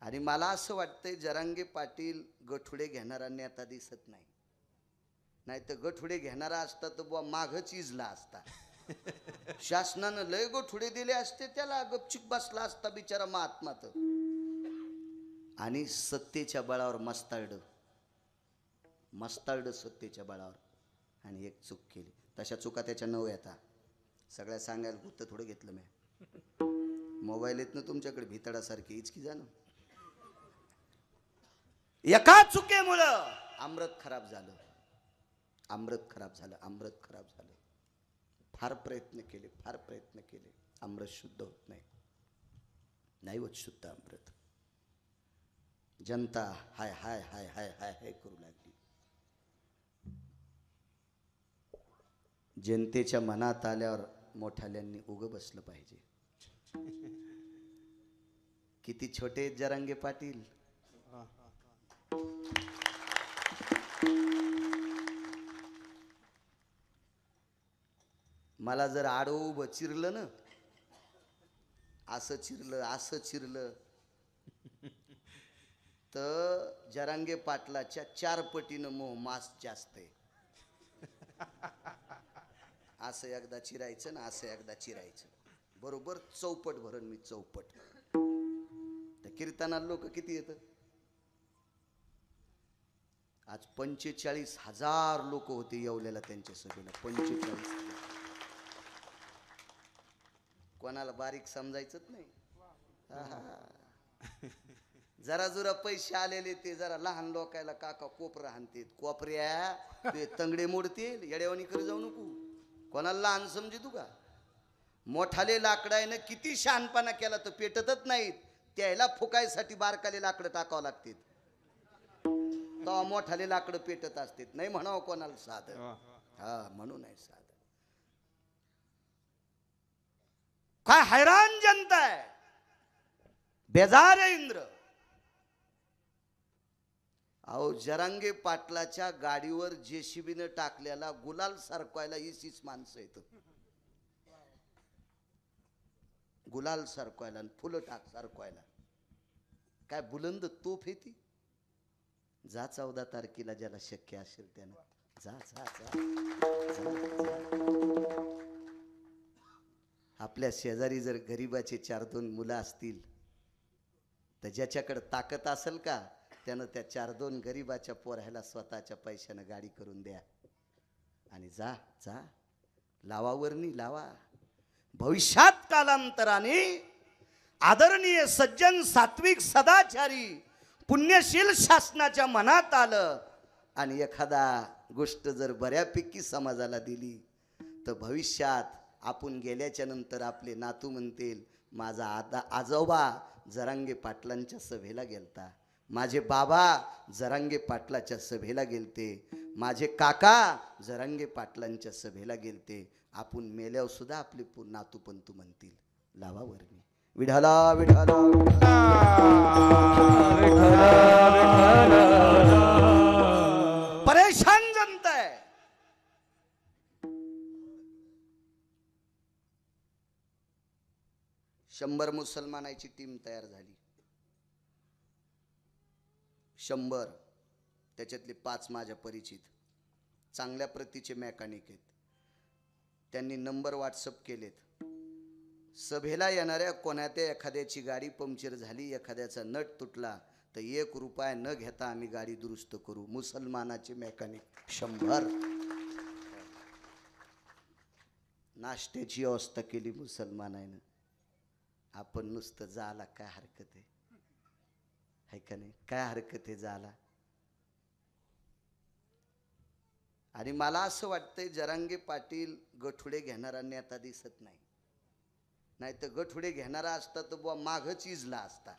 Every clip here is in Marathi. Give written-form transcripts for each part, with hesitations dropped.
आणि मला असं वाटतंय जरांगे पाटील गठुडे घेणारा नेता दिसत नाही. नाही तर गठुडे घेणारा असता तर बुवा मागच इजला असता. शासनानं लय गठुडे दिले असते त्याला, गपचूप बसला असता बिचारा महात्मात. आणि सत्तेच्या बळावर मस्ताळड सत्तेच्या बळावर. आणि एक चूक केली. तशा चुका त्याच्या नव येता सगळ्या सांगायला गुत्त थोडं घेतलं मी. मोबाईल येत ना तुमच्याकडे भितडासारखी इचकी जाणं. एका चुकीमुळं अमृत खराब झालं. फार प्रयत्न केले. अमृत शुद्ध होत नाही होत शुद्ध अमृत. जनता हाय हाय हाय हाय हाय हाय करू लागली. जनतेच्या मनात आल्यावर मोठाल्यांनी उगं बसलं पाहिजे. किती छोटे आहेत जरांगे पाटील. मला जर आडवं उभं चिरलं ना, असं चिरलं तर जरांगे पाटलाच्या 4 पटीनं मोह मास जास्त आहे. असं एकदा चिरायचं ना, असं एकदा चिरायचं, बरोबर चौपट भरण मी चौपट. त्या कीर्तनाला लोक किती येतं? आज 45,000 लोक होते येवलेला त्यांच्या सभेला. 45,000. कोणाला बारीक समजायचंच नाही. जरा जुरा पैसे आलेले ते जरा लहान लोकायला काका कोपरा हाणते. कोपऱ्या ते तंगडे मोडतील, येड्यावानी कर जाऊ नको. कोणाला लहान समजी तू का? मोठाले लाकडायनं किती शहाणपणा केला तर पेटतच नाहीत. त्याला फुकायसाठी बारकाले लाकडं टाकावं लागतील, तेव्हा मोठाले लाकडं पेटत असतात. नाही म्हणावं कोणाला साधं. म्हणून आहे साधं. काय हैराण जनता आहे, बेजार आहे इंद्र. अहो जरांगे पाटलाच्या गाडीवर जेसीबीनं टाकलेला गुलाल सरकवायला 20 माणसं येत. गुलाल सरकवायला, फुलं सरकवायला. काय बुलंद तोफ आहे ती. जा 14 तारखेला ज्याला शक्य असेल त्यानं जा. आपल्या शेजारी जर गरीबाचे 4-2 मुलं असतील तर ज्याच्याकडे ताकद असेल का त्यानं त्या 4-2 गरीबाच्या पोराला स्वतःच्या पैशानं गाडी करून द्या आणि जा लावा वर्णी लावा. भविष्यात कालांतराने आदरणीय सज्जन सात्विक सदाचारी पुण्यशील शासनाच्या मनात आलं आणि एखादा गोष्ट जर बऱ्यापैकी समाजाला दिली तर भविष्यात आपण गेल्याच्या नंतर आपले नातू म्हणतील माझा आजोबा जरांगे पाटलांच्या सभेला गेलता, माझे बाबा जरांगे पाटलाच्या सभेला गेलते, माझे काका जरांगे पाटलांच्या सभेला गेलते. आपण मेल्यावर सुद्धा आपले नातू पंतू म्हणतील लावा वर्णी. विठाला विठाला परेशान जनता आहे. शंभर मुसलमानाची टीम तयार झाली. 100. त्याच्यातले 5 माझ्या परिचित चांगल्या प्रतीचे मेकॅनिक आहेत. त्यांनी नंबर व्हॉट्सअप केलेत. सभेला येणाऱ्या कोणात्या एखाद्याची गाडी पंक्चर झाली, एखाद्याचा नट तुटला तर 1 रुपया न घेता आम्ही गाडी दुरुस्त करू. मुसलमानाचे मेकॅनिक 100. नाश्त्याची व्यवस्था केली मुसलमानानं. आपण नुसतं जायला काय हरकत आहे का नाही? काय हरकत आहे जायला? आणि मला असं वाटतंय जरांगे पाटील गठुडे घेणारा नेता दिसत नाही. नाही तर गठुडे घेणारा असता तर बुवा मागच इजला असता.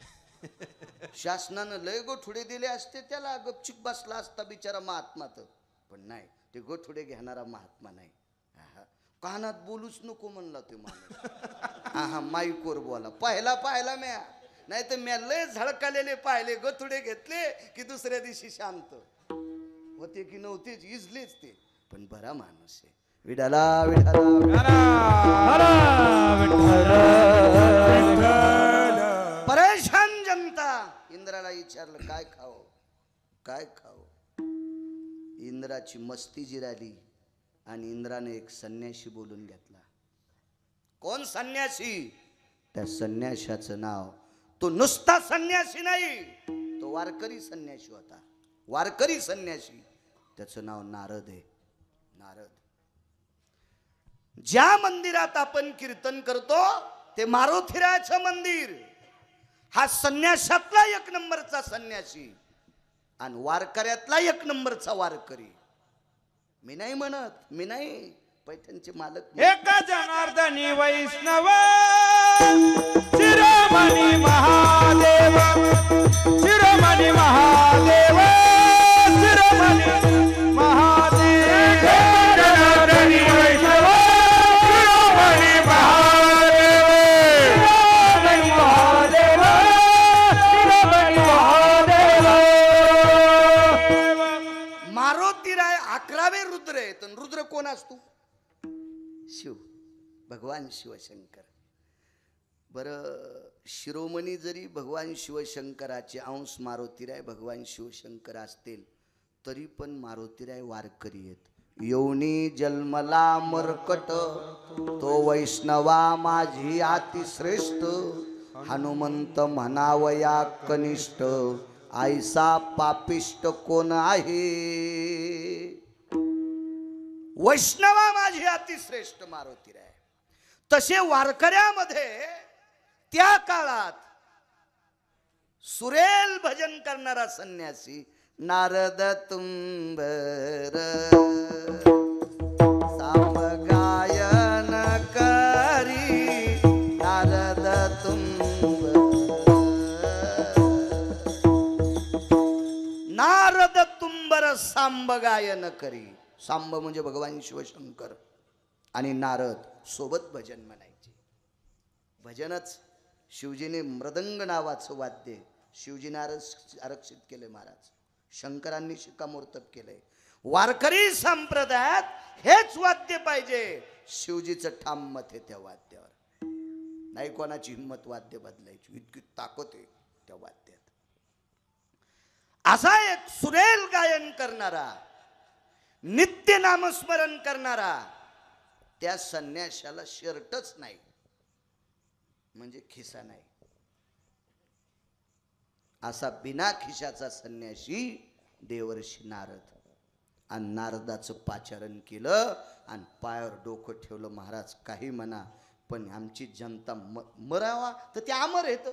शासनानं लय गठुडे दिले असते त्याला, गपचूप बसला असता बिचारा महात्मात. पण नाही, ते गठुडे घेणारा महात्मा नाही. कानात बोलूच नको म्हणला ते माणूस. माईकवर बोला. पाहिला म्या. नाही तर म्या लय झळकालेले पाहिले. गठुडे घेतले की दुसऱ्या दिवशी शांत होते की नव्हतेच, इजलेच ते. पण बरा माणूस आहे. विठाला विठाला परेशान जनता इंद्राला विचारलं काय खाव काय खाव. इंद्राची मस्ती जिराली आणि इंद्राने एक संन्याशी बोलून घेतला. कोण संन्यासी? त्या संन्याशाचं नाव, तो नुसता संन्यासी नाही, तो वारकरी संन्यासी होता. वारकरी संन्यासी, त्याचं नाव नारद आहे. नारद. ज्या मंदिरात आपण कीर्तन करतो ते मारुतीरायाचं मंदिर. हा संन्यासातला एक नंबरचा संन्यासी आणि वारकऱ्यातला एक नंबरचा वारकरी. मी नाही म्हणत, मी नाही, पैठणचे मालक. एका जनार्दनी वैष्णव शिरोमणी महादेव, शिरोमणी महादेव, शिरोमणी महादेव. जनार्दनी वैष्णव शिरोमणी महादेव, शिरोमणी महादेव, शिरोमणी महादेव. मारुतीराय 11वे रुद्र आहेत. रुद्र कोण असतो? शिव, भगवान शिवशंकर. बरं, शिरोमणी जरी भगवान शिवशंकराचे अंश मारुतीराय भगवान शिवशंकर असतील तरी पण मारुतीराय वारकरी आहेत. योनी जन्मला मरकट तो वैष्णवा माझी अतिश्रेष्ठ, हनुमंत म्हणावया कनिष्ठ, आईसा पापिष्ट कोण आहे. वैष्णवा माझी अतिश्रेष्ठ मारुतीराय. तसे वारकऱ्यामध्ये त्या काळात सुरेल भजन करणारा संन्यासी नारद तुंबर साम गायन करी. नारद तुंबर, नारद तुंबर सांब गायन करी. सांब म्हणजे भगवान शिवशंकर आणि नारद सोबत भजन म्हणायचे. भजनच शिवजीने मृदंग नावाचं वाद्य शिवजीने आरक्षित केले महाराज. शंकरांनी शिक्कामोर्तब केलंय. वारकरी संप्रदायात हेच वाद्य पाहिजे. शिवजीचं ठाम मत आहे त्या वाद्यावर. नाही कोणाची हिंमत वाद्य बदलायची, इतकी ताकद आहे त्या वाद्यात. असा एक सुरेल गायन करणारा, नित्य नामस्मरण करणारा, त्या संन्याशाला शर्टच नाही म्हणजे खिसा नाही, असा बिना खिशाचा संन्याशी देवर्षी नारद. आणि नारदाचं पाचारण केलं आणि पायावर डोकं ठेवलं. महाराज काही म्हणा पण आमची जनता मरावा तर ते अमर आहेत.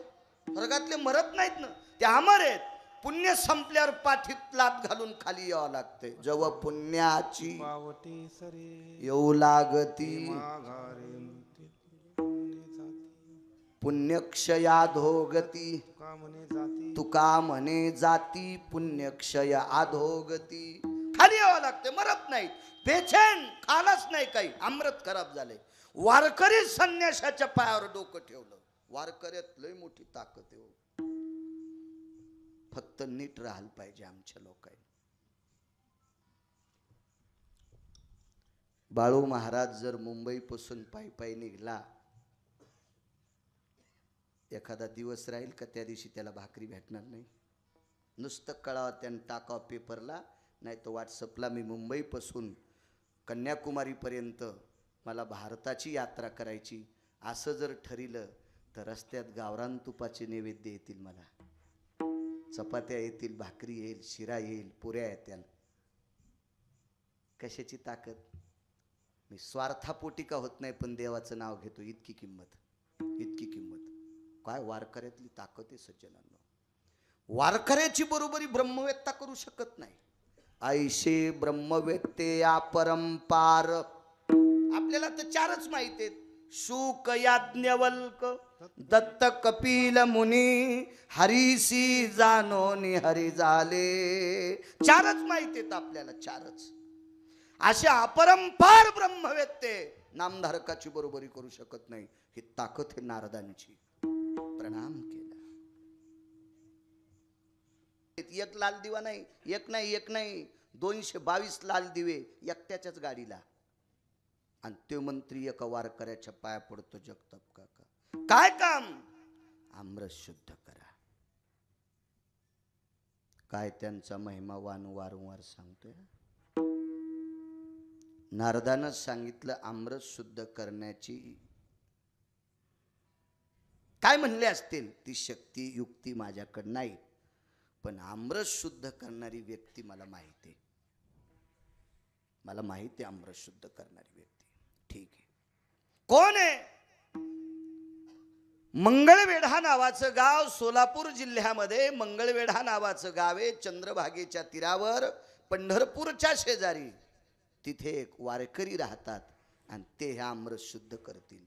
स्वर्गातले मरत नाहीत ना, ते अमर आहेत. पुण्य संपल्यावर पाठीत लात घालून खाली यावं लागते. जेव्हा पुण्याची येऊ लागती पुण्यक्षया धोगती. तुका म्हणे जाती पुण्यक्षय अधोगती. खाली यावं लागते, मरत नाहीत. बेचैन खालाच नाही काही. अमृत खराब झाले. वारकरी संन्यासाच्या पायावर डोकं ठेवलं. वारकऱ्यात लय मोठी ताकद आहे. फक्त नीट राहायला पाहिजे आमच्या लोकांनी. बाळू महाराज जर मुंबईपासून पायी पायी निघला, एखादा दिवस राहील का त्या दिवशी त्याला भाकरी भेटणार नाही. नुसतं कळावं त्यानं टाकावं पेपरला, नाही तर व्हॉट्सअपला, मी मुंबईपासून कन्याकुमारीपर्यंत मला भारताची यात्रा करायची असं जर ठरिलं तर रस्त्यात गावरान तुपाचे नैवेद्य येतील, मला चपात्या येतील, भाकरी येईल, शिरा येईल, पुऱ्या येतील. कशाची ताकद. मी स्वार्थापोटी का होत नाही पण देवाचं नाव घेतो. इतकी किंमत, इतकी किंमत. काय वारकऱ्यातली ताकद आहे सज्जनांनो. वारकऱ्याची बरोबरी ब्रह्मवेत्ता करू शकत नाही. ऐशे ब्रह्मवेत्ते अपरंपार. आपल्याला तर चारच माहिती आहेत. शुक याज्ञवल्क दत्त कपिल मुनी हरीसी जानोनी हरी झाले. चारच माहिती आहेत आपल्याला, चारच. अशा अपरंपार ब्रह्मवेत्ते नामधारकाची बरोबरी करू शकत नाही. ही ताकद आहे नारदांची. प्रणाम केला. एक लाल दिवा नाही, एक नाही 222 लाल दिवे एकट्याच्याच गाडीला. आणि ते मंत्री एका वारकऱ्याच्या पाया पडतो. जगताप काका काय काम? आमरस शुद्ध करा. काय त्यांचा महिमा वारंवार सांगतोय. नारदानं सांगितलं अमृत शुद्ध करण्याची काय म्हणले असतील ती शक्ती युक्ती माझ्याकडे नाही, पण अमृत शुद्ध करणारी व्यक्ती मला माहिती आहे. मला माहिती आहे अमृत शुद्ध करणारी व्यक्ती. ठीक आहे, कोण आहे? मंगळवेढा नावाचं गाव, सोलापूर जिल्ह्यामध्ये मंगळवेढा नावाचं गाव आहे. चंद्रभागेच्या तीरावर पंढरपूरच्या शेजारी तिथे एक वारकरी राहतात आणि ते हे अमृत शुद्ध करतील.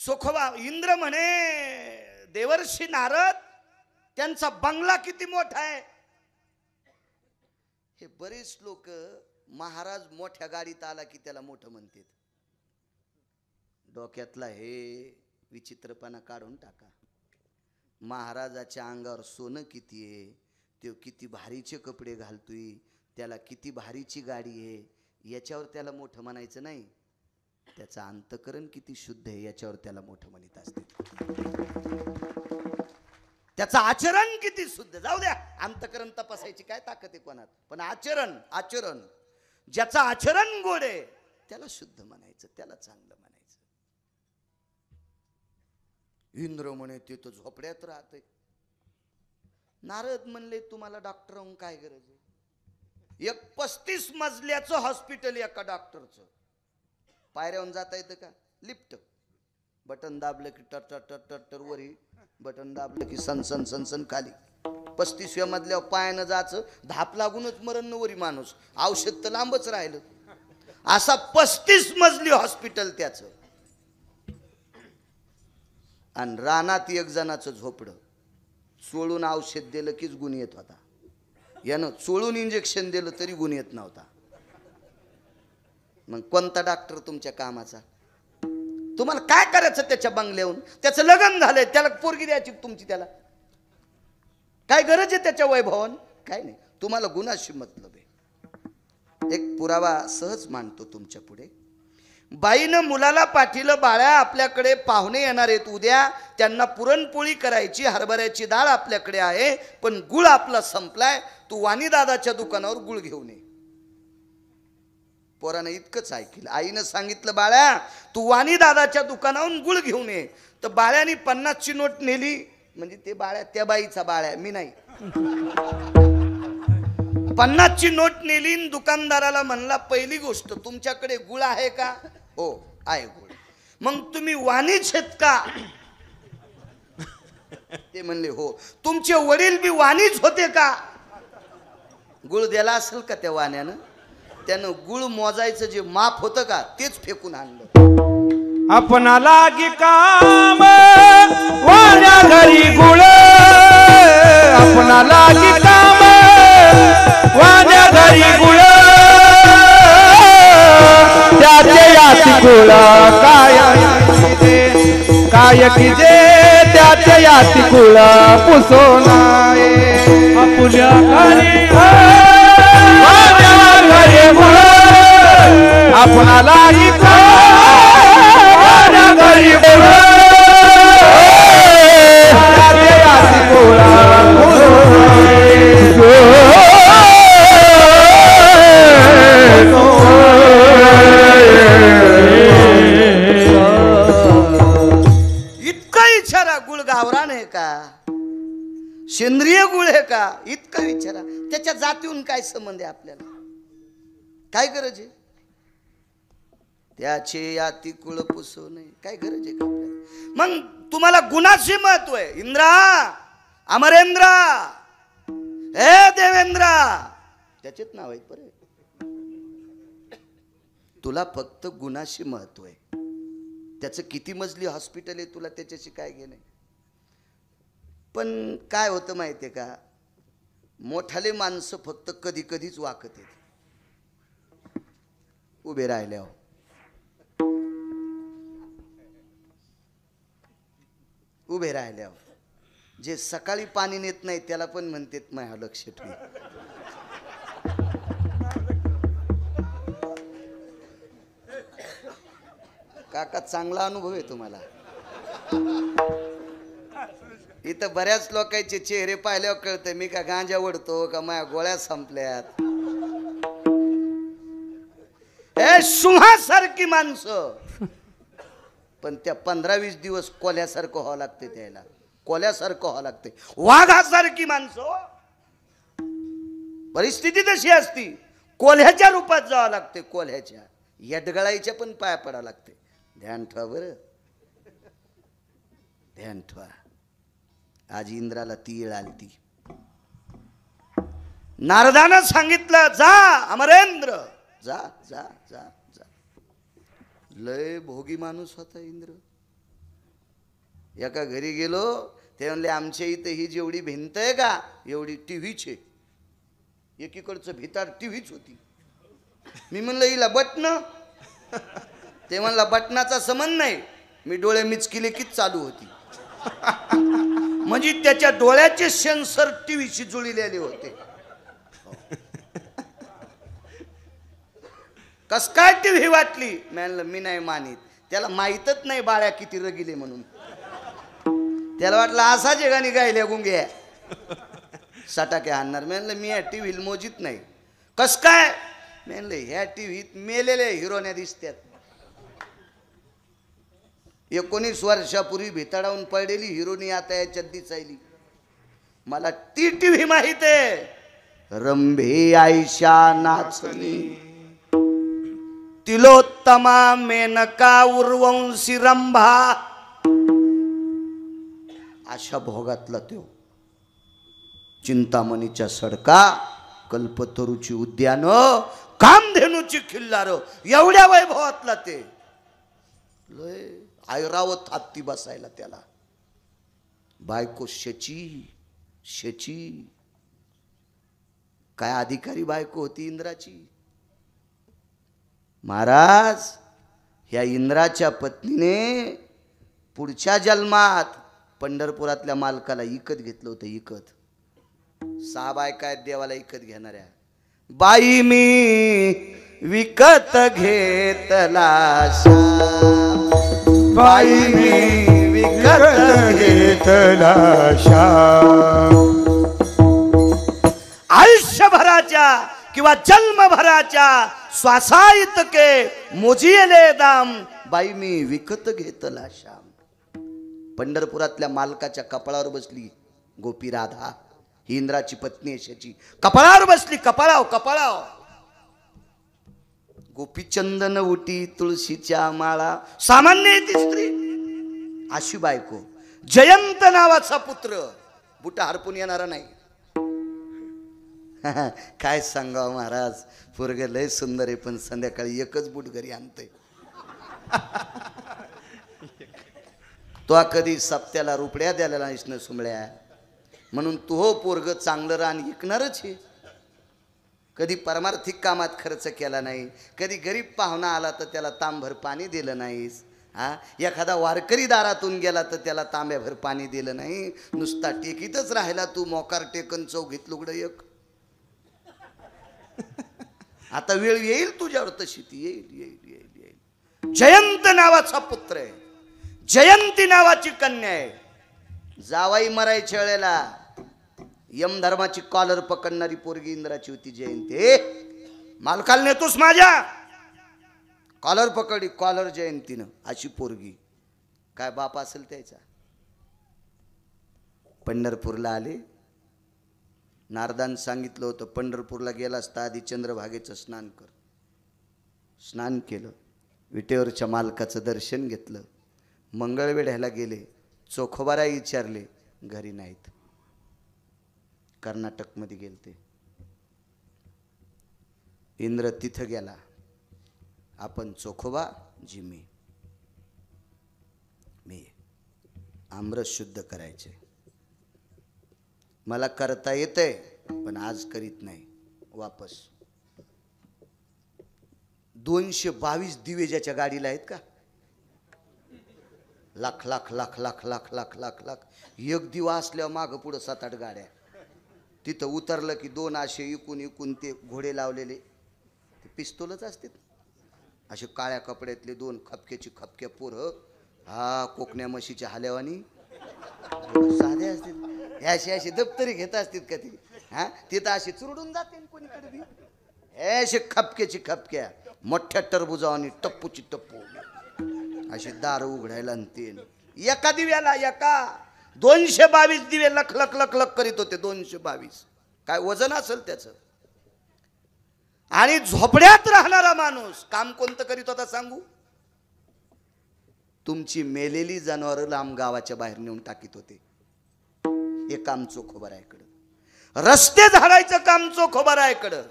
सुखवा इंद्र म्हणे देवर्षी नारद त्यांचा बंगला किती मोठा आहे. हे बरेच लोक महाराज मोठ्या गाडीत आला की त्याला मोठं म्हणतात. डोक्यातला हे विचित्रपणा काढून टाका. महाराजाच्या अंगावर सोनं किती आहे, तो किती भारीचे कपडे घालतोय, त्याला किती भारीची गाडी आहे, याच्यावर त्याला मोठं म्हणायचं नाही. त्याचं अंतकरण किती शुद्ध आहे याच्यावर त्याला मोठं म्हणत असते. त्याचं आचरण किती शुद्ध, जाऊ द्या अंतकरण तपासायची काय ताकद आहे कोणात, पण आचरण आचरण ज्याचं आचरण गोड आहे त्याला शुद्ध म्हणायचं, त्याला चांगलं म्हणायचं. इंद्र म्हणे ते तर झोपड्यात राहते. नारद म्हणले तुम्हाला डॉक्टर होऊन काय गरज आहे? एक 35 मजल्याचं हॉस्पिटल एका डॉक्टरचं. पायऱ्यावरून जाता येतं का? लिफ्ट बटन दाबलं की टर टर टर टर टर वरी, बटन दाबलं की सन सन सन सन खाली. 35व्या मजल्यावर पायानं जायचं, धाप लागूनच मरण वरी माणूस, औषध तर लांबच राहिलं. असा 35 मजली हॉस्पिटल त्याचं. आणि रानात एक जणाचं झोपडं. चोळून औषध दिलं कीच गुण येत होता, यानं चोळून इंजेक्शन दिलं तरी गुण येत नव्हता. मग कोणता डॉक्टर तुमच्या कामाचा? तुम्हाला काय करायचं त्याच्या बंगल्याहून? त्याचं लग्न झालंय, त्याला पोरगी द्यायची तुमची, त्याला काय गरज आहे त्याच्या वैभवन? काय नाही, तुम्हाला गुणाशी मतलब आहे. एक पुरावा सहज मांडतो तुमच्या पुढे. बाईनं मुलाला पाठीलं, बाळ्या आपल्याकडे पाहुणे येणार आहेत उद्या, त्यांना पुरणपोळी करायची, हरभऱ्याची डाळ आपल्याकडे आहे, पण गुळ आपला संपलाय, तू वाणी दादाच्या दुकानावर गुळ घेऊन ये. पोरानं इतकंच ऐकलं. आईनं सांगितलं बाळ्या तू वाणी दादाच्या दुकानावरून गुळ घेऊन ये. तर बाळ्यानी 50ची नोट नेली, म्हणजे ते बाळ्या त्या बाईचा बाळ्या, मी नाही. 50ची नोट नेली, दुकानदाराला म्हणला पहिली गोष्ट तुमच्याकडे गुळ आहे का? हो आहे गुळ. मग तुम्ही वाणीच आहेत का? ते म्हणले हो. तुमचे वडील बी वाणीच होते का? गुळ दिला असेल का त्या वाण्यानं? त्यानं गुळ मोजायचं जे माप होतं का तेच फेकून आणलं. आपणा लागी काम वाण्या घरी गुळ, आपणा लागी काम वाण्या घरी गुळ, त्याचे याती गुळ काय काय की जे त्याचे याती गुळ पुसोनाय. आपल्या घरी घरी गुळ, आपणा लागी घरी गुळ, त्याचे याती गुळ इतका विचारा गुळ गावरान आहे का, सेंद्रिय गुळ आहे का, इतका विचारा. त्याच्या जातीहून काय संबंध आहे आपल्याला? काय गरज आहे? त्याचे याती कुळ पुसू नये, काय गरज आहे का आपल्याला? मग तुम्हाला गुणाशी महत्व आहे. इंद्रा, अमरेंद्रा, हे देवेंद्रा, त्याचेच नाव आहेत बरं. तुला फक्त गुणाशी महत्व आहे. त्याचं किती मजली हॉस्पिटल आहे तुला त्याच्याशी काय घेणं? पण काय होतं माहिती आहे का, मोठाले माणसं फक्त कधी कधीच वाकत आहेत. उभे राहिल्यावर उभे राहिल्यावर जे सकाळी पाणी नेत नाही त्याला पण म्हणतात माझ्या लक्ष ठेव. काका चांगला अनुभव आहे तुम्हाला. इथं बऱ्याच लोकांचे चेहरे पाहिल्यावर कळतं मी का गांजा ओढतो का माझ्या गोळ्या संपल्यात. ए सुहासारखी माणसं, पण त्या 15-20 दिवस कोल्यासारखं व्हावं लागते, त्याला कोल्यासारखं व्हावं लागते. वाघासारखी माणसं, परिस्थिती तशी असती, कोल्ह्याच्या रूपात जावं लागते. कोल्ह्याच्या यडगळाईच्या पण पाया पडावं लागते. ध्यान ठेवा बरं, ध्यान ठेवा. आज इंद्राला तीळ आलती. नारदानं सांगितलं जा अमरेंद्र, जा जा जा जा. लय भोगी माणूस होता इंद्र. एका घरी गेलो, ते म्हणले आमच्या इथं ही जेवढी भिंत आहे का एवढी टीव्हीच आहे. एकीकडचं भिताड टीव्हीच होती. मी म्हणलं हिला बटन, ते म्हणला बटनाचा संबंध नाही, मी डोळे मिचकिले की चालू होती. म्हणजे त्याच्या डोळ्याचे सेन्सर टीव्हीशी जुळलेले होते. कस काय टीव्ही वाटली, म्हणलं मी नाही मानित. त्याला माहीतच नाही बाळ्या किती रगिले म्हणून. त्याला वाटलं असा जगाने गायल्या गुंग्या सटाके आणणार. म्हणलं मी ह्या टीव्ही मोजीत नाही. कस काय, म्हणलं ह्या टीव्हीत मेलेले हिरोन्या दिसतात. 19 वर्षापूर्वी भिताडावून पडलेली हिरोनी आता याच्यात दिसायली. मला ती टीव्ही माहित आहे. रंभे आयशा नाचणी, तिलोत्तमा मेनका उर्वंशी रंभा, अशा भोगातला तो. चिंतामणीच्या सडका, कल्पतरूची उद्यान, कामधेनूची खिल्लार, एवढ्या वैभवातला ते. लय ऐरावत हाती बसायला त्याला. बायको शेची शेची, काय अधिकारी बायको होती इंद्राची. महाराज, ह्या इंद्राच्या पत्नीने पुढच्या जन्मात पंढरपुरातल्या मालकाला इकत घेतलं होतं. इकत 6 बायका आहेत देवाला इकत घेणाऱ्या. बाई मी विकत घेतला श्याम, बाई मी विकत घेतला श्याम. आयुष्यभराच्या किंवा जन्मभराच्या श्वासाइतके मोजिले दाम, बाई मी विकत घेतला श्याम. पंढरपुरातल्या मालकाच्या कपाळावर बसली गोपी राधा, ही इंद्राची पत्नी अशाची. कपाळावर बसली, कपाळाव कपाळाव. गोपी चंदन उटी तुळशीच्या माळा, सामान्य ती स्त्री. अशी बायको. जयंत नावाचा पुत्र, बुटा हरपून येणारा नाही. काय सांगावं महाराज, पोरग लय सुंदर आहे, पण संध्याकाळी एकच बूट घरी आणते. तो कधी सप्त्याला रुपड्या द्यायला नाहीस न सुमळ्या, म्हणून तू हो पोरग चांगलं रान ऐकणारच आहे. कधी परमार्थिक कामात खर्च केला नाही, कधी गरीब पाहुणा आला तर त्याला तांभर पाणी दिलं नाहीस. हा, एखादा वारकरी दारातून गेला तर त्याला तांब्याभर पाणी दिलं नाही. नुसता टेकीतच राहिला तू, मोकार टेकन चौघीत लुगडं एक. आता वेळ येईल तुझ्यावर तशी, ती येईल येईल येईल येईल. जयंत नावाचा पुत्र आहे, जयंती नावाची कन्या आहे. जावाई मरायच्या वेळेला यमधर्माची कॉलर पकडणारी पोरगी इंद्राची होती जयंती. मालकाला नेतोस माझ्या, कॉलर पकडली, कॉलर जयंतीनं. अशी पोरगी. काय बाप असेल त्याचा. पंढरपूरला आले. नारदान सांगितलं होतं पंढरपूरला गेला असता आधी चंद्रभागेचं स्नान कर. स्नान केलं, विटेवरच्या मालकाचं दर्शन घेतलं, मंगळवेढ्याला गेले, चोखोबारा विचारले, घरी नाहीत. कर्नाटकमध्ये गेलते. इंद्र तिथं गेला. आपण चोखोबा जी मी आमरस शुद्ध करायचे, मला करता येतंय पण आज करीत नाही. वापस 222 दिवे ज्याच्या गाडीला आहेत का, लाख लाख लाख लाख लाख लाख लाख लाख. एक दिवा असल्यावर मागं पुढं 7-8 गाड्या. तिथं उतरलं की 2 असे इकून इकून ते घोडे लावलेले, ते पिस्तूलच असते. असे काळ्या कपड्यातले 2 खपक्याची खपक्या पोरं, हा कोकण्या म्हशीच्या हाल्यावानी. साधे असतील हे अशी दप्तरी घेत असतील का ती हा तिथं अशी चुरडून जाते कोणीकडे बी अशी खपक्याची खपक्या मोठ्या टरबुजावानी टप्पूची टप्पू अशी दार उघडायला आणतील एका दिव्याला एका 222 दिवे लख लख लख लख करीत होते 222 काय वजन असेल त्याचं आणि झोपड्यात राहणारा माणूस काम कोणतं करीत होता सांगू तुमची मेलेली जनावर लांब गावाच्या बाहेर नेऊन टाकीत होते हे काम चोखोबारायकडं रस्ते झाडायचं काम चोखोबारायकडं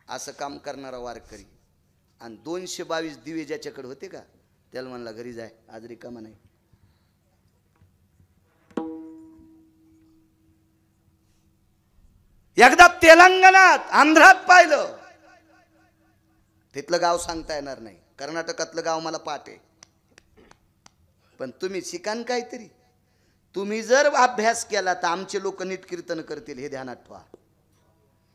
असं काम करणारा वारकरी आणि 222 दिवे ज्याच्याकडे होते का त्याला म्हणला घरी जाय आज रिकामा नाही एकदा तेलंगणात आंध्रात पाहिलं तिथलं गाव सांगता येणार नाही कर्नाटकातलं गाव मला पाठ आहे पण तुम्ही शिकान काहीतरी तुम्ही जर अभ्यास केला तर आमचे लोक नीट कीर्तन करतील हे ध्यानात ठेवा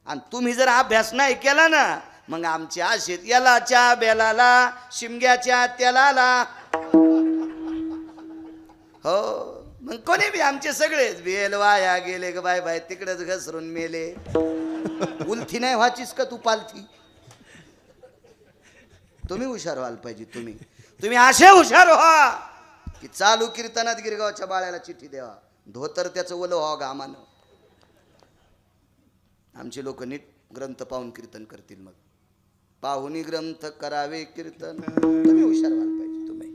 आणि तुम्ही जर अभ्यास नाही केला ना मग आमचे आशेत यालाच्या बेलाला शिमग्याच्या तेलाला हो मग कोणी बी आमचे सगळेच बेल वाया गेले ग बाय बाय तिकडेच घसरून मेले उलथी नाही व्हाचीस का तू पालथी तुम्ही हुशार व्हाल पाहिजे तुम्ही असे हुशार व्हा की चालू कीर्तनात गिरगावच्या बाळ्याला चिठ्ठी द्यावा धोतर त्याचं ओलं व्हावं घामानं आमचे लोक नीट ग्रंथ पाहून कीर्तन करतील मग पाहुनी ग्रंथ करावे कीर्तन तुम्ही हुशार व्हाल पाहिजे तुम्ही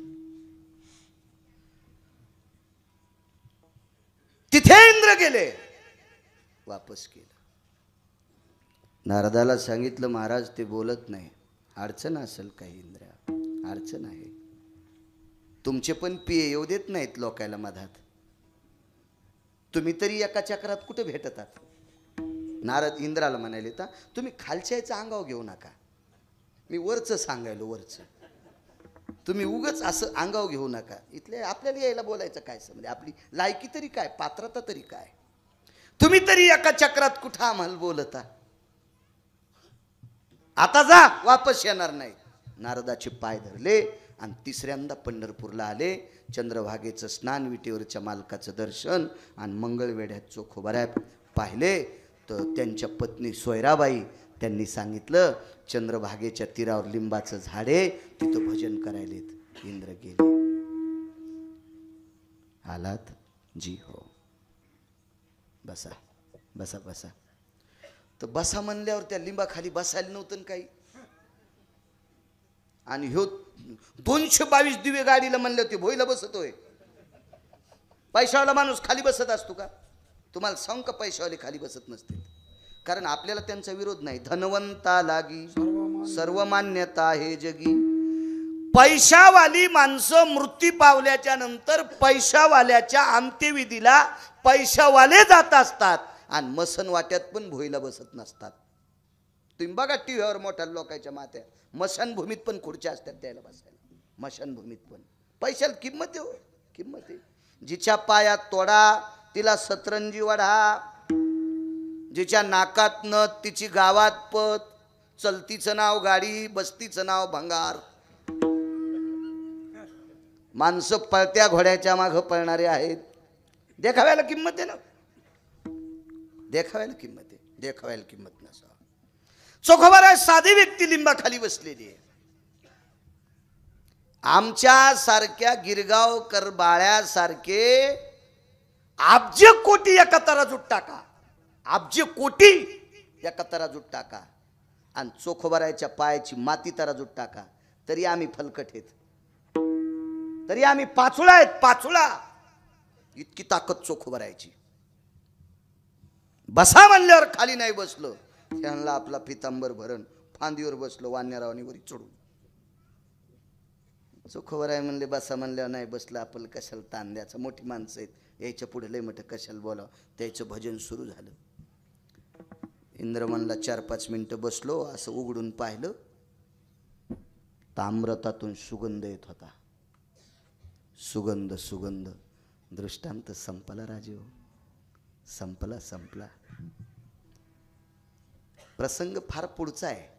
तिथे इंद्र गेले वापस केलं नारदाला सांगितलं महाराज ते बोलत नाही अडचण असेल काही इंद्रा अडचण आहे तुमचे पण पिये येऊ देत नाहीत लोकायला मधात तुम्ही तरी एका चक्रात कुठे भेटतात नारद इंद्राला म्हणाले तर तुम्ही खालच्या याचं अंगाव घेऊ नका मी वरचं सांगायलो वरचं तुम्ही उगच असं अंगाव घेऊ नका इथले आपल्याला यायला बोलायचं काय म्हणजे आपली लायकी तरी काय पात्रता तरी काय तुम्ही तरी एका चक्रात कुठं आम्हाला बोलता आता जा वापस येणार नाही नारदाचे पाय धरले आणि तिसऱ्यांदा पंढरपूरला आले चंद्रभागेचं स्नान विटेवरच्या मालकाचं दर्शन आणि मंगळवेढ्यात चोखोबाऱ्या पाहिले तर त्यांच्या पत्नी सोयराबाई त्यांनी सांगितलं चंद्रभागेच्या तीरावर लिंबाचं झाड आहे तिथं भजन करायलेत इंद्र गेले आलात जी हो बसा बसा बसा तर बसा म्हणल्यावर त्या लिंबाखाली बसायला नव्हतं काही आणि ह्यो 222 दिवे गाडीला म्हणले होते भोईला बसतोय पैशावाला माणूस खाली बसत असतो का तुम्हाला सांग का पैशावाले खाली बसत नसते कारण आपल्याला त्यांचा विरोध नाही धनवंता लागी सर्व मान्यता हे जगी पैशावाली माणसं मृत्यू पावल्याच्या नंतर पैशावाल्याच्या अंत्यविधीला पैशावाले जात असतात आणि मसन वाट्यात पण भोईला बसत नसतात तुम्ही बघा टीव्हीवर मोठ्या लोकांच्या मात्या मशानभूमीत पण खुर्च्या असतात द्यायला बसायला मशानभूमीत पण पैशाला किंमत आहे किंमत आहे जिच्या पायात तोडा तिला सतरंजी वढा जिच्या नाकात नथ तिची गावात पत चलतीचं नाव गाडी बसतीचं नाव भंगार माणसं पळत्या घोड्याच्या मागं पळणारे आहेत देखाव्याला किंमत आहे ना देखाव्याला किंमत आहे देखाव्याला किंमत नसा चोखोबारा साधी व्यक्ती लिंबाखाली बसलेली आहे आमच्या सारख्या गिरगावकर बाळ्यासारखे अब्ज कोटी एका तराजूत टाका अब्ज कोटी एका तराजूत टाका आणि चोखोबाराच्या पायाची माती तराजूत टाका तरी आम्ही फलकट आहेत तरी आम्ही पाचुळा आहेत पाचुळा इतकी ताकद चोखोबारायची बसा म्हणल्यावर खाली नाही बसलो त्यांना आपला पितांबर भरण फांदीवर बसलो वान्यारावानी वरी चढून चोखोबाराय म्हणले बसा म्हणल्यावर नाही बसलं आपलं कशाला ताण द्यायचं मोठी माणसं आहेत यायच्या पुढे लय मोठं कशाला बोलावं त्याचं भजन सुरू झालं इंद्र म्हणला 4-5 मिनिटं बसलो असं उघडून पाहिलं ताम्रतातून सुगंध येत होता सुगंध सुगंध दृष्टांत संपला राजीव संपला संपला प्रसंग फार पुढचा आहे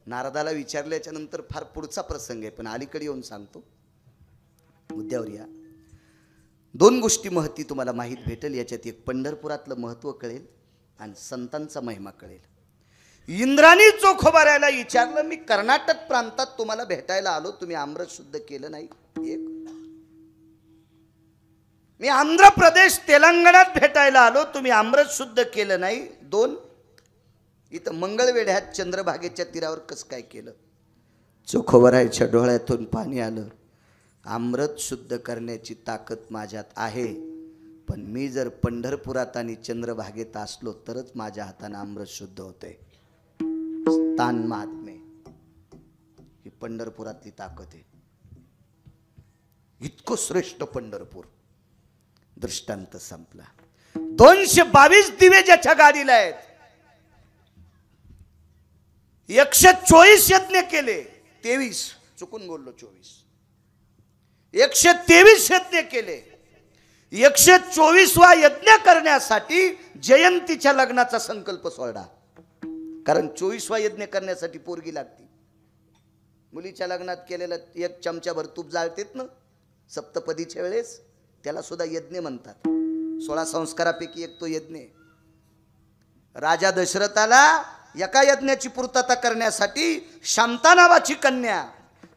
नारदाला विचारल्याच्या नंतर फार पुढचा प्रसंग आहे पण अलीकडे येऊन सांगतो मुद्द्यावर या. दोन गोष्टी महती तुम्हाला माहीत भेटेल. याच्यात एक पंढरपुरातलं महत्त्व कळेल आणि संतांचा महिमा कळेल. इंद्राणी चोखोबाऱ्याला विचारलं, मी कर्नाटक प्रांतात तुम्हाला भेटायला आलो, तुम्ही अमृत शुद्ध केलं नाही. एक, मी आंध्र प्रदेश तेलंगणात भेटायला आलो, तुम्ही अमृत शुद्ध केलं नाही. दोन, इथं मंगळवेढ्यात चंद्रभागेच्या तीरावर कसं काय केलं. चोखोबारायच्या डोळ्यातून पाणी आलं. अमृत शुद्ध करण्याची ताकद माझ्यात आहे, पण मी जर पंढरपुरात आणि चंद्रभागेत असलो तरच माझ्या हाताने अमृत शुद्ध होते. स्थान महात्मे ही पंढरपुरातली ताकद आहे. इतकं श्रेष्ठ पंढरपूर. दृष्टांत संपला. 222 दिवे ज्याच्या गाडीला आहेत, 124 यज्ञ केले. 23 चुकून बोललो, 24 123 यज्ञ केले. 124वा यज्ञ करण्यासाठी जयंतीच्या लग्नाचा संकल्प सोडा. कारण 24वा यज्ञ करण्यासाठी पोरगी लागती. मुलीच्या लग्नात केलेलं 1 चमचाभर तूप जाळतेत ना सप्तपदीच्या वेळेस, त्याला सुद्धा यज्ञ म्हणतात. 16 संस्कारापैकी एक तो यज्ञ. राजा दशरथाला एका यज्ञाची पूर्तता करण्यासाठी शांता नावाची कन्या,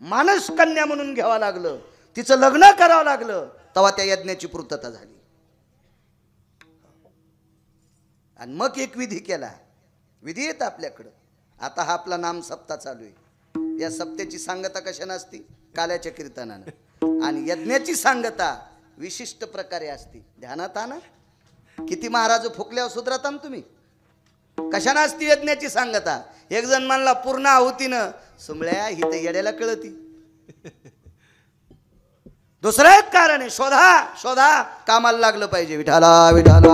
मानस कन्या म्हणून घ्यावं लागलं, तिचं लग्न करावं लागलं, तेव्हा त्या यज्ञाची पूर्तता झाली. आणि मग एक विधी केला. विधी येत आपल्याकडं. आता हा आपला नाम सप्ताह चालू आहे. या सप्त्याची सांगता कशा नसती, काल्याच्या कीर्तनानं. आणि यज्ञाची सांगता विशिष्ट प्रकारे असती. ध्यानात आणा. किती महाराज फुकल्यावर सुधरता ना तुम्ही. कशाने असती यज्ञाची सांगता. एक जण म्हणला पूर्ण आहुतीनं, सुमळ्या ही तर येड्याला कळती. दुसरं एक कारण आहे, शोधा शोधा, कामाला लागलं पाहिजे. विठाला विठाला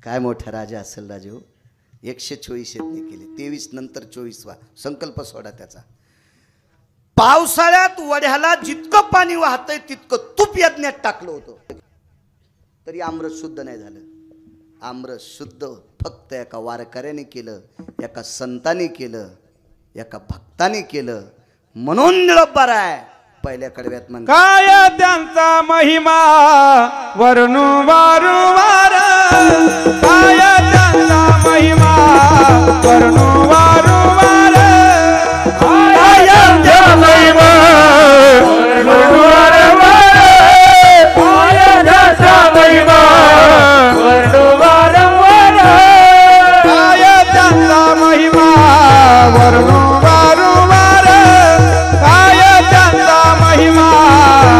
काय मोठा राजा असेल राजू. 124 यज्ञ केले. 23 नंतर 24वा संकल्प सोडा त्याचा. पावसाळ्यात वड्याला जितकं पाणी वाहतंय तितकं तूप यज्ञात टाकलं होतं, तरी अमृत शुद्ध नाही झालं. अमृत शुद्ध फक्त एका वारकऱ्याने केलं, एका संताने केलं, एका भक्ताने केलं. म्हणून निळंबर आहे पहिल्या कडव्यात म्हण, काय त्यांचा महिमा वर्णू वारंवार. काय त्यांचा महिमा वर्णू वारंवार. काय त्यांचा महिमा वर्णू वारंवार. काय त्यांचा महिमा वर्णू वारंवार. काय त्यांचा महिमा वर्णू वारंवार. काय त्यांचा महिमा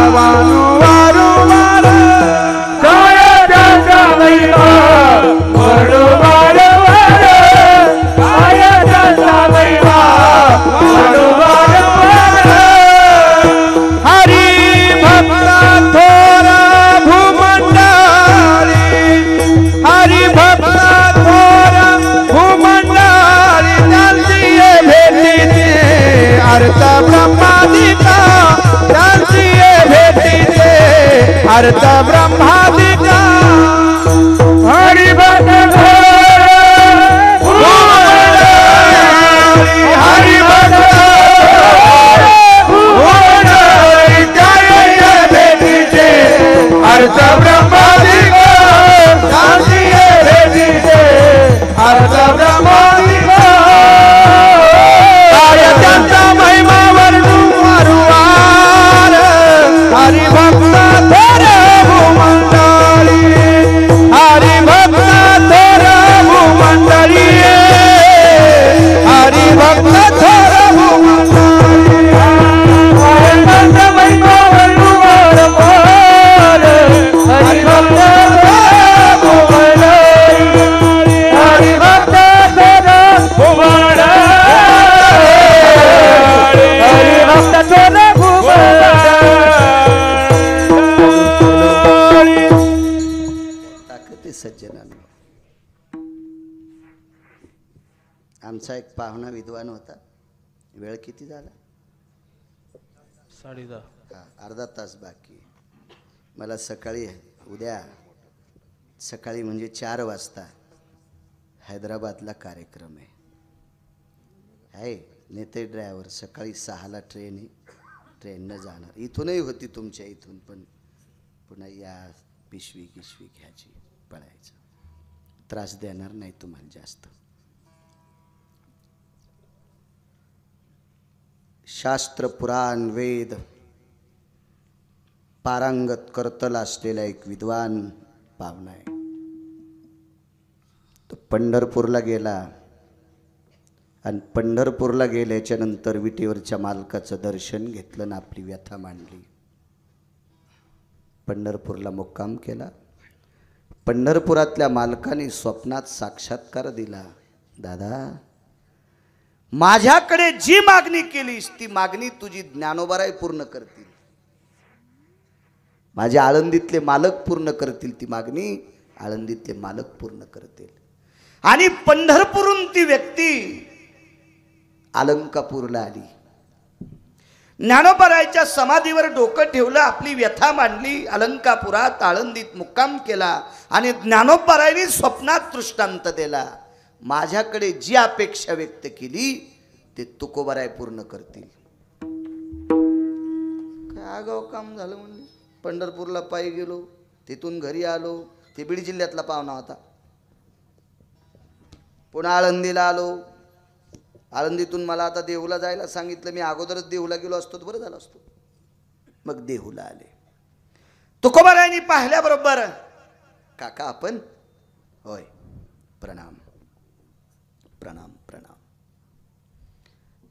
वर्णू वारंवार. काय त्यांचा महिमा वर्णू वारंवार. काय त्यांचा महिमा वर्णू वारंवार. हरी भक्ता थोरा भूमंडळी. हरी भक्ता थोरा भूमंडळी. त्यांची भेटीचे अर्थ ब्रह्मादिका. त्यांची भेटीचे अर्थ ब्रह्मादिका. हरी भक्त हरी भक्त भेटीचे अर्थ ब्रह्मादिका. त्यांची भेटीचे अर्थ ब्रह्मादिका. काय त्यांचा महिमा वर्णू वारंवार. हरी भक्त थोर भूमंडळी. हरी भक्त थोर भूमंडळी. हरी भक्त थोर भूमंडळी. काय त्यांचा महिमा वर्णू वारंवार. हरी भक्त थोर भूमंडळी. हरी भक्त थोर भूमंडळी. हरी भक्त थोर भूमंडळी. ताकद आहे सज्जनांनो. आमचा एक पाहुणा विद्वान होता. वेळ किती झाला? 10:30. हा, अर्धा तास बाकी. मला सकाळी उद्या सकाळी म्हणजे 4 वाजता हैदराबादला कार्यक्रम आहे नेते ड्रायव्हर सकाळी 6ला ट्रेन आहे ट्रेननं जाणार इथूनही होती तुमच्या इथून पण पुन्हा या पिशवी घ्यायची पळायचं त्रास देणार नाही तुम्हाला जास्त शास्त्र पुराण वेद पारंगत करतल असलेला एक विद्वान पाहुणा आहे तो पंढरपूरला गेला आणि पंढरपूरला गेल्याच्या नंतर विटेवरच्या मालकाचं दर्शन घेतलं ना आपली व्यथा मांडली पंढरपूरला मुक्काम केला पंढरपुरातल्या मालकाने स्वप्नात साक्षात्कार दिला दादा माझ्याकडे जी मागणी केलीस ती मागणी तुझी ज्ञानोबाराय पूर्ण करतील माझ्या आळंदीतले मालक पूर्ण करतील ती मागणी आळंदीतले मालक पूर्ण करतील आणि पंढरपूरहून ती व्यक्ती अलंकापूरला आली ज्ञानोबारायच्या समाधीवर डोकं ठेवलं आपली व्यथा मांडली अलंकापुरात आळंदीत मुक्काम केला आणि ज्ञानोबारायने स्वप्नात दृष्टांत दिला माझ्याकडे जी अपेक्षा व्यक्त केली ते तुकोबाराय पूर्ण करतील काय आगाव काम झालं म्हणले पंढरपूरला पायी गेलो तिथून घरी आलो ते बीड जिल्ह्यातला पाहुणा होता पुन्हा आळंदीला आलो आळंदीतून मला आता देहूला जायला सांगितलं मी अगोदरच देहूला गेलो असतो तर बरं झालं असतो मग देहूला आले तुकोबारायांनी पाहिल्याबरोबर काका आपण होय प्रणाम प्रणाम प्रणाम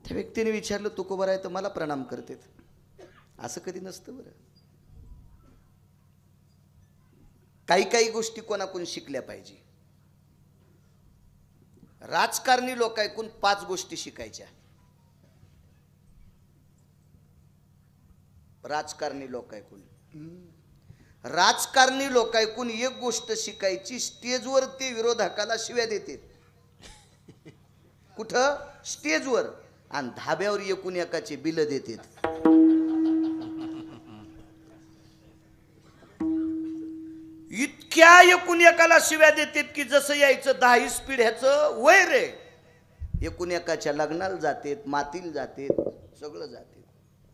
त्या व्यक्तीने विचारलं तुकोबाराय तर मला प्रणाम करतेत असं कधी नसतं बरं काही गोष्टी कोणाकडून शिकल्या पाहिजे राजकारणी लोक ऐकून 5 गोष्टी शिकायच्या राजकारणी लोक ऐकून एक गोष्ट शिकायची स्टेजवर ते विरोधकाला शिव्या देतात कुठं स्टेजवर आणि धाब्यावर एकूण एकाचे बिल देतात इतक्या एकूण एकाला शिव्या देतात की जसं यायचं 10 पिढ्याचं वय रे एकूण एकाच्या लग्नाला जातात मातील जातात सगळं जातात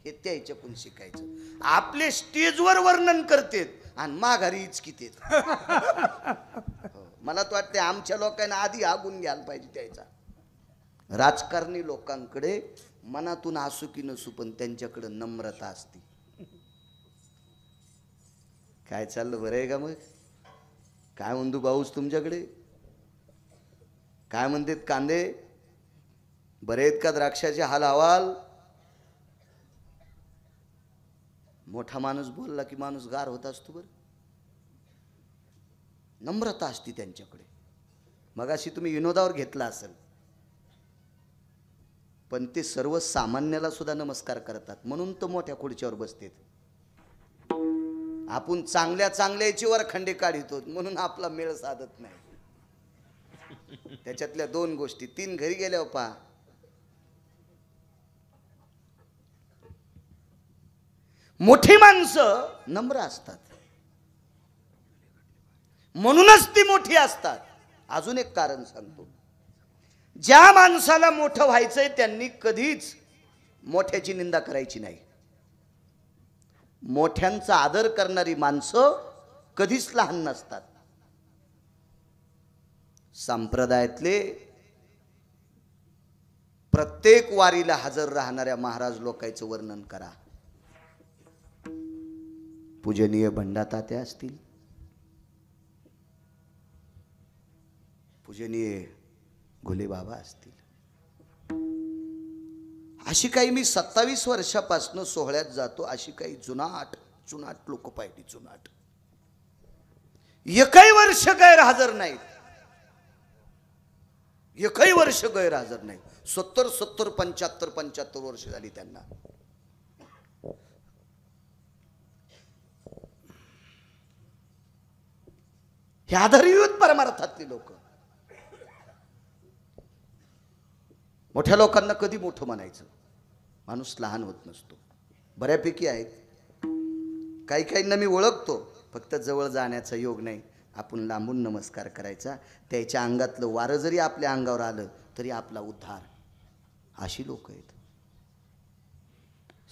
हे त्याच्याकडून शिकायचं आपले स्टेजवर वर्णन करतात आणि माघारी इचकितेत मला तर वाटते आमच्या लोकांना आधी हागून घ्यायला पाहिजे त्याचा राजकारणी लोकांकडे मनातून असू की नसू पण त्यांच्याकडे नम्रता असते काय चाललं बरं आहे का मग काय म्हणतो पाऊस तुमच्याकडे काय म्हणतात कांदे बरे आहेत का द्राक्षाचे हाल हवाल मोठा माणूस बोलला की माणूस गार होत असतो बरं नम्रता असते त्यांच्याकडे मगाशी तुम्ही विनोदावर घेतला असेल पण ते सर्वसामान्याला सुद्धा नमस्कार करतात म्हणून तो मोठ्या खुर्चीवर बसतात आपण चांगल्याची वरखंडे काढितो म्हणून आपला मेळ साधत नाही त्याच्यातल्या 2 गोष्टी 3 घरी गेल्यावर पहा मोठी माणसं नम्र असतात म्हणूनच ती मोठी असतात अजून एक कारण सांगतो ज्या माणसाला मोठं व्हायचंय त्यांनी कधीच मोठ्याची निंदा करायची नाही मोठ्यांचा आदर करणारी माणसं कधीच लहान नसतात संप्रदायातले प्रत्येक वारीला हजर राहणाऱ्या महाराज लोकांचं वर्णन करा पूजनीय भंडातात्या असतील पूजनीय घुले बाबा असतील अशी काही मी 27 वर्षापासून सोहळ्यात जातो अशी काही जुनाट लोक पाहिली जुनाट एकही वर्ष गैरहजर नाहीत एकही वर्ष गैरहजर नाही 70 75 वर्ष झाली त्यांना हे आधारयुत परमार्थातली लोक मोठ्या लोकांना कधी मोठं म्हणायचं माणूस लहान होत नसतो बऱ्यापैकी आहेत काही काहींना मी ओळखतो, फक्त जवळ जाण्याचा योग नाही. आपण लांबून नमस्कार करायचा. त्याच्या अंगातलं वारं जरी आपल्या अंगावर आलं तरी आपला उद्धार. अशी लोक आहेत.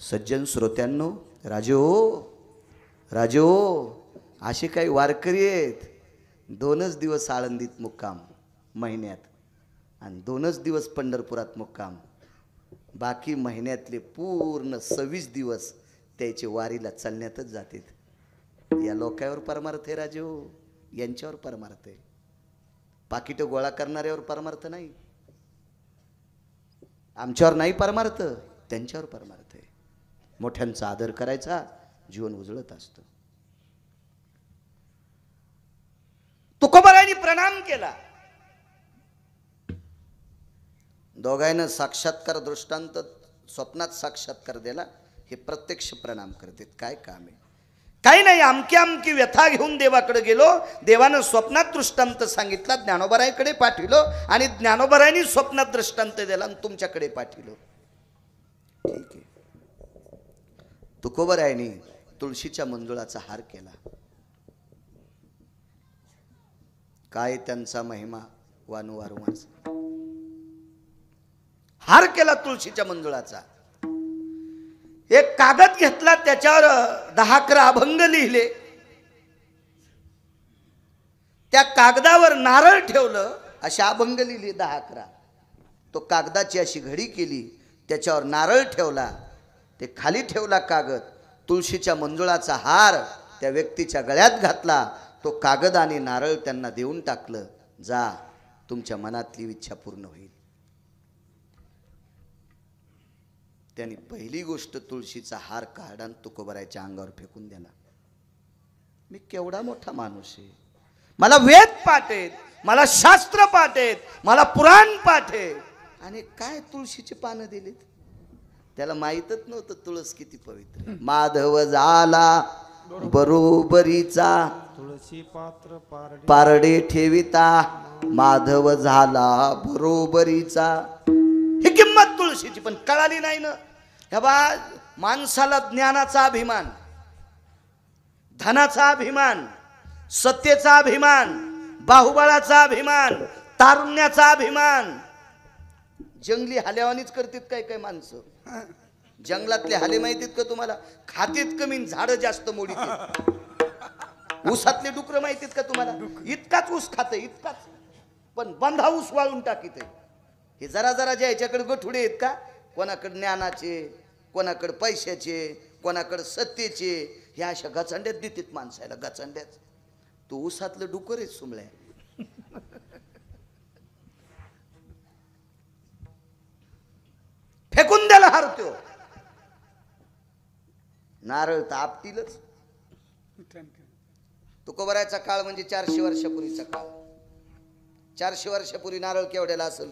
सज्जन श्रोत्यांनो, राजे हो, असे काही वारकरी आहेत. 2च दिवस आळंदीत मुक्काम महिन्यात आणि 2च दिवस पंढरपुरात मुक्काम. बाकी महिन्यातले पूर्ण 26 दिवस त्याचे वारीला चालण्यातच जातात. या लोकांवर परमार्थ आहे राजे हो, यांच्यावर परमार्थ आहे. पाकिट गोळा करणाऱ्यावर परमार्थ नाही. आमच्यावर नाही परमार्थ, त्यांच्यावर परमार्थ आहे. मोठ्यांचा आदर करायचा, जीवन उजळत असतं. तुकोबारायांनी प्रणाम केला. दोघांना साक्षात्कार दृष्टांत स्वप्नात साक्षात्कार दिला. हे प्रत्यक्ष प्रणाम करतात. काय काम आहे? काही नाही, अमकी व्यथा घेऊन देवाकडे गेलो. देवानं स्वप्नात दृष्टांत सांगितला, ज्ञानोबारायाकडे पाठविलो आणि ज्ञानोबारायांनी स्वप्नात दृष्टांत दिला आणि तुमच्याकडे पाठविलो. ठीक आहे. तुकोबारायांनी तुळशीच्या मंजुळाचा हार केला. काय त्यांचा महिमा वारंवार. हार केला तुळशीच्या मंजुळाचा. एक कागद घेतला, त्याच्यावर 10-11 अभंग लिहिले. त्या कागदावर नारळ ठेवलं, असे अभंग लिहिले 10-11. तो कागदाची अशी घडी केली, त्याच्यावर नारळ ठेवला, ते खाली ठेवला कागद. तुळशीच्या मंजुळाचा हार त्या व्यक्तीच्या गळ्यात घातला. तो कागद आणि नारळ त्यांना देऊन टाकलं. जा, तुमच्या मनातली इच्छा पूर्ण होईल. त्यांनी पहिली गोष्ट तुळशीचा हार काढा आणि तुकोबारायाच्या अंगावर फेकून दिला. मी केवढा मोठा माणूस आहे, मला वेद पाठ आहेत, मला शास्त्र पाठ आहेत, मला पुराण पाठ आहे, आणि काय तुळशीची पानं दिलीत. त्याला माहीतच नव्हतं तुळस किती पवित्र. माधव झाला बरोबरीचा, तुळशी पात्र पारडे ठेविता, माधव झाला बरोबरीचा. ही किंमत तुळशीची पण कळाली नाही ना. ह्या बा, माणसाला ज्ञानाचा अभिमान, धनाचा अभिमान, सत्तेचा अभिमान, बाहुबळाचा अभिमान, तारुण्याचा अभिमान. जंगली हाल्यावानीच करतात काय काय माणसं. जंगलातले हाले माहितीत का तुम्हाला? खातीत कमी, झाडं जास्त मोडीत. ऊसातले डुकर माहितीत का तुम्हाला? इतकाच ऊस खाते, इतकाच, पण बंधा ऊस वाळून टाकीत. हे जरा जरा जे याच्याकडे गठुडे आहेत का, कोणाकडे ज्ञानाचे, कोणाकडे पैशाचे, कोणाकडे सत्तेचे, ह्या अशा गचंड्यात देतात माणसाला. गचंड्यात तू ऊसातलं डुकर आहे सुमळ्या. फेकून द्यायला हारतो. नारळ तर आपटीलच. तुकोबारायाचा काळ म्हणजे 400 वर्षापूर्वीचा काळ. 400 वर्षापूर्वी नारळ केवढ्याला असेल?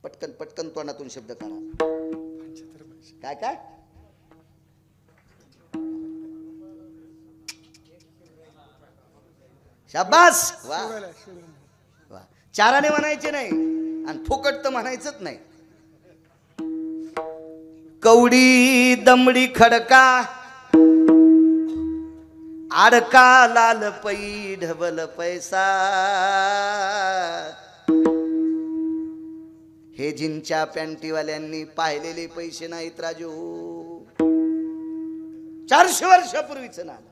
पटकन पटकन तोंडातून शब्द काढा. काय काय? शाबास. वा वा. चाराने म्हणायचे नाही आणि फुकट तर म्हणायचंच नाही. कवडी दमडी खडका, आडका लाल पै ढबल पैसा. हे जीनच्या पॅन्टीवाल्यांनी पाहिलेले पैसे नाहीत राजू. 400 वर्षापूर्वीचं नाणं.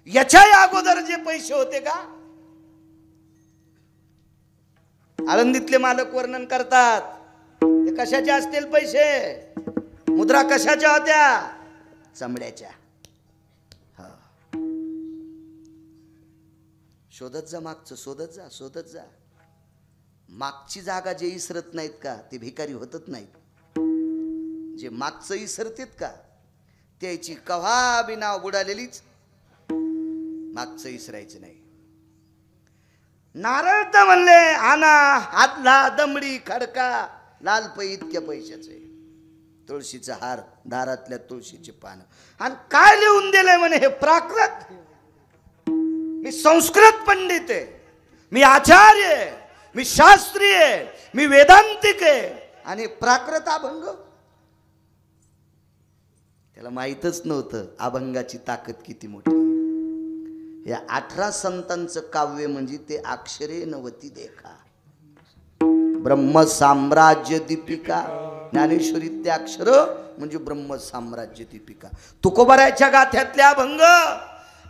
याच्या अगोदर जे पैसे होते का, आळंदीतले मालक वर्णन करतात, ते कशाचे असतील पैसे? मुद्रा कशाच्या होत्या? चमड्याच्या. हा, शोधत जा मागचं, शोधत जा. मागची जागा जे इसरत नाहीत का, ते भिकारी होतच नाहीत. जे मागचं इसरतेत का, त्याची कव्हा बी नाव बुडालेलीच. मागचं इसरायचं नाही. नारळ तर म्हणले आणा, हातला दमडी खडका, लाल पै इतक्या पैशाचे. तुळशीचा हार, दारातल्या तुळशीची पानं. आणि काय लिहून दिलंय म्हणे? हे प्राकृत. मी संस्कृत पंडित आहे, मी आचार्य आहे, मी शास्त्री आहे, मी वेदांतिक आहे, आणि प्राकृत अभंग. त्याला माहीतच नव्हतं अभंगाची ताकद किती मोठी आहे. या 18 संतांचं काव्य म्हणजे ते अक्षरे नवती देखा. ब्रह्म साम्राज्य दीपिका. ज्ञानेश्वरी ते अक्षर म्हणजे ब्रह्म साम्राज्य दीपिका. तुकोबारायच्या गाथ्यातले अभंग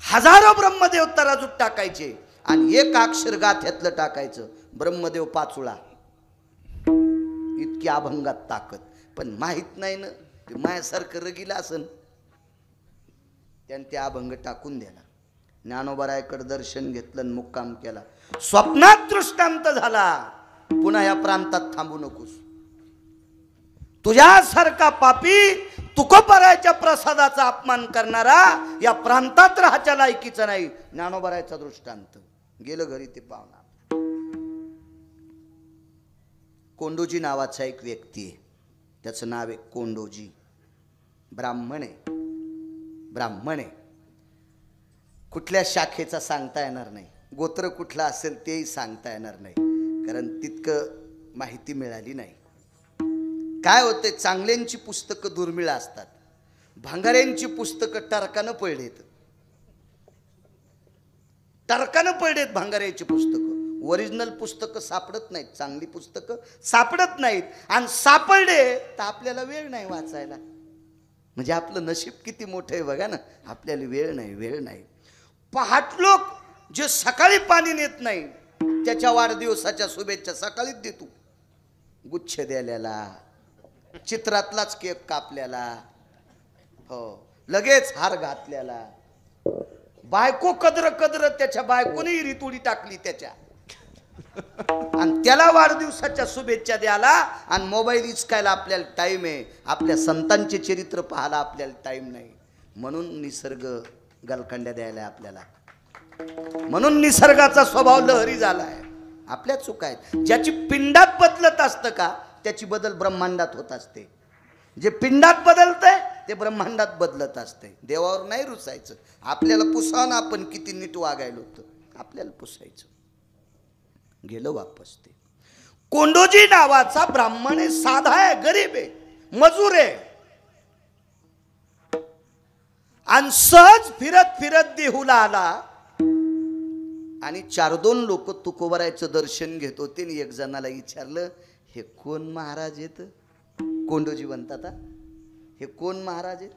हजारो ब्रह्मदेव तराजूत टाकायचे आणि एक अक्षर गाथ्यातलं टाकायचं ब्रह्मदेव पाचुळा. इतकी अभंगात ताकद. पण माहित नाही ना, ते मायासारखं रगीला असन त्याने ते अभंग टाकून द्याला. ज्ञानोबारायकडे दर्शन घेतलं आणि मुक्काम केला. स्वप्नात दृष्टांत झाला, पुन्हा या प्रांतात थांबू नकोस. तुझ्यासारखा पापी तुकोबारायच्या प्रसादाचा अपमान करणारा या प्रांतात राहायच्या लायकीचा नाही. ज्ञानोबारायचा दृष्टांत. गेलं घरी ते पाहुणा. कोंडोजी नावाचा एक व्यक्ती आहे, त्याचं नाव आहे कोंडोजी. ब्राह्मण आहे. ब्राह्मण आहे. कुठल्या शाखेचा सांगता येणार नाही, गोत्र कुठला असेल तेही सांगता येणार नाही, कारण तितकं माहिती मिळाली नाही. काय होते, चांगल्यांची पुस्तकं दुर्मिळ असतात, भांगाऱ्यांची पुस्तकं टरकानं पडलेत. टरकानं पडलेत भांगाऱ्याची पुस्तकं. ओरिजिनल पुस्तकं सापडत नाहीत, चांगली पुस्तकं सापडत नाहीत. आणि सापडले तर आपल्याला वेळ नाही वाचायला. म्हणजे आपलं नशीब किती मोठं आहे बघा ना. आपल्याला वेळ नाही, वेळ नाही. पहाट लोक जे सकाळी पाणी नेत नाही त्याच्या वाढदिवसाच्या शुभेच्छा सकाळीच देतो. गुच्छ द्यायला, चित्रातलाच केक कापल्याला, हो लगेच हार घातल्याला. बायको कदर कदर त्याच्या बायकोने रितुडी टाकली त्याच्या, आणि त्याला वाढदिवसाच्या शुभेच्छा द्यायला आणि मोबाईल इचकायला आपल्याला टाइम आहे. आपल्या संतांचे चरित्र पाहायला आपल्याला टाइम नाही. म्हणून निसर्ग गलखंड्या द्यायला आपल्याला. म्हणून निसर्गाचा स्वभाव लहरी झालाय. आपल्या चुका आहेत. ज्याची पिंडात बदलत असतं का त्याची बदल ब्रह्मांडात होत असते. जे पिंडात बदलतंय ते ब्रह्मांडात बदलत असते. देवावर नाही रुसायचं. आपल्याला पुसावं ना, आपण किती नीट वागायला होतं, आपल्याला पुसायचं. गेलं वापस ते. कोंडोजी नावाचा ब्राह्मण आहे, साधा आहे, गरीब आहे, मजूर आहे. आणि सहज फिरत फिरत देहूला आला आणि 4-2 लोक तुकोबारायचं दर्शन घेत होते. आणि एक जणाला विचारलं, हे कोण महाराज आहेत? कोंडोजी म्हणतात, हे कोण महाराज आहेत?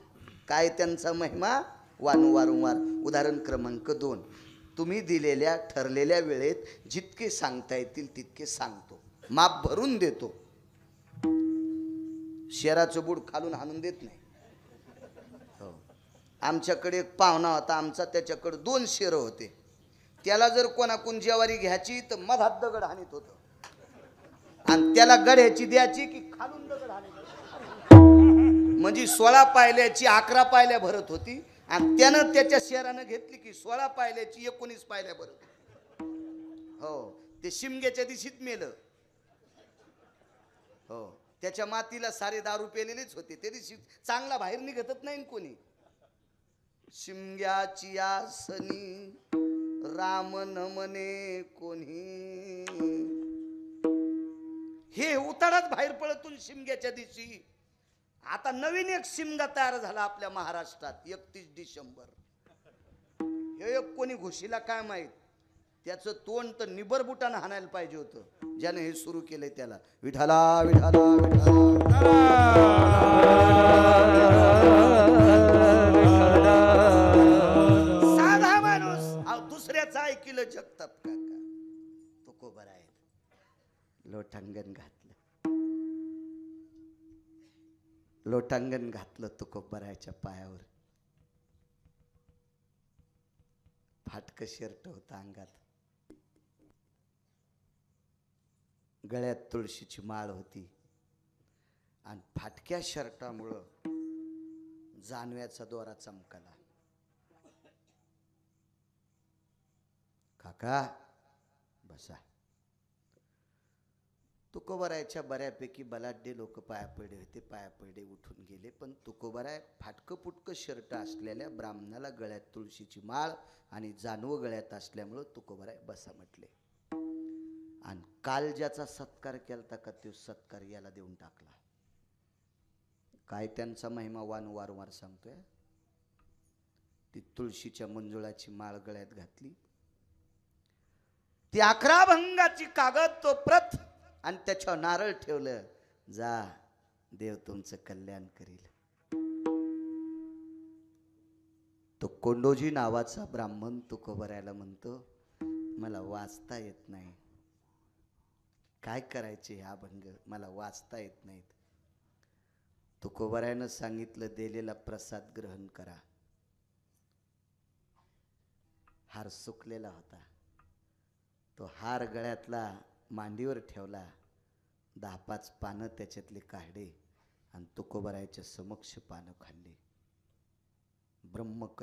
काय त्यांचा महिमा? वारंवार. उदाहरण क्रमांक 2, तुम्ही दिलेल्या ठरलेल्या वेळेत जितके सांगता येतील तितके सांगतो, माप भरून देतो. शेराचं बूड खालून हाणून देत नाही. हो, आमच्याकडे एक पाहुणा होता आमचा, त्याच्याकडे 2 शेर होते. त्याला जर कोणाकून जेवारी घ्यायची तर मधात दगड हाणीत होतं, आणि त्याला गड्याची द्यायची की खालून दगड हाणीत होतं. म्हणजे 16 पायल्याची 11 पायल्या भरत होती, आणि त्यानं त्याच्या शेरानं घेतली की 16 पायल्याची 19 पायल्या भरत. हो, ते शिमग्याच्या दिवशीत मेलं. हो, त्याच्या मातीला सारे दारू पेलेलेच होते. त्या दिवशी चांगला बाहेर निघतच नाही कोणी. शिमग्याची आसनी राम न म्हणे कोणी. हे उतारात बाहेर पडतून शिमग्याच्या दिवशी. आता नवीन एक शिमगा तयार झाला आपल्या महाराष्ट्रात 31 डिसेंबर. हे एक कोणी घुशीला काय माहित. त्याचं तोंड तर निबर बुटानं हाणायला पाहिजे होतं ज्याने हे सुरू केलंय त्याला. विठाला विठाला विठाला. साधा माणूस दुसऱ्याचं ऐकिलं जगताप काका. तुकोबाराय लोटांगण घातलं. लोटांगण घातलं तुकोबारायच्या पायावर. फाटक शर्ट होता अंगात, गळ्यात तुळशीची माळ होती, आणि फाटक्या शर्टामुळं जानव्याचा दोरा चमकला. काका बसा. तुकोबारायच्या बऱ्यापैकी बलाढ्य लोक पाया पडले होते. पाया पडले, उठून गेले. पण तुकोबाराय फाटकं पुटकं शर्ट असलेल्या ब्राह्मणाला गळ्यात तुळशीची माळ आणि जानवं गळ्यात असल्यामुळं तुकोबाराय बसा म्हटले. आणि काल ज्याचा सत्कार केला का तो सत्कार याला देऊन टाकला. काय त्यांचा महिमा वारंवार सांगतोय. ती तुळशीच्या मंजुळाची माळ गळ्यात घातली, ती 11 भंगाची कागद तो प्रत आणि त्याच्यावर नारळ ठेवलं. जा, देव तुमचं कल्याण करील. तो कोंडोजी नावाचा ब्राह्मण तुकोबरायला म्हणतो, मला वाचता येत नाही, काय करायचे हे अभंग, मला वाचता येत नाहीत. तुकोबरायानं सांगितलं, दिलेला प्रसाद ग्रहण करा. हार सुकलेला होता, तो हार गळ्यातला मांडीवर ठेवला. 10-5 पानं त्याच्यातली काढली आणि तुकोबरायाच्या समक्ष पानं खाल्ली. ब्रह्म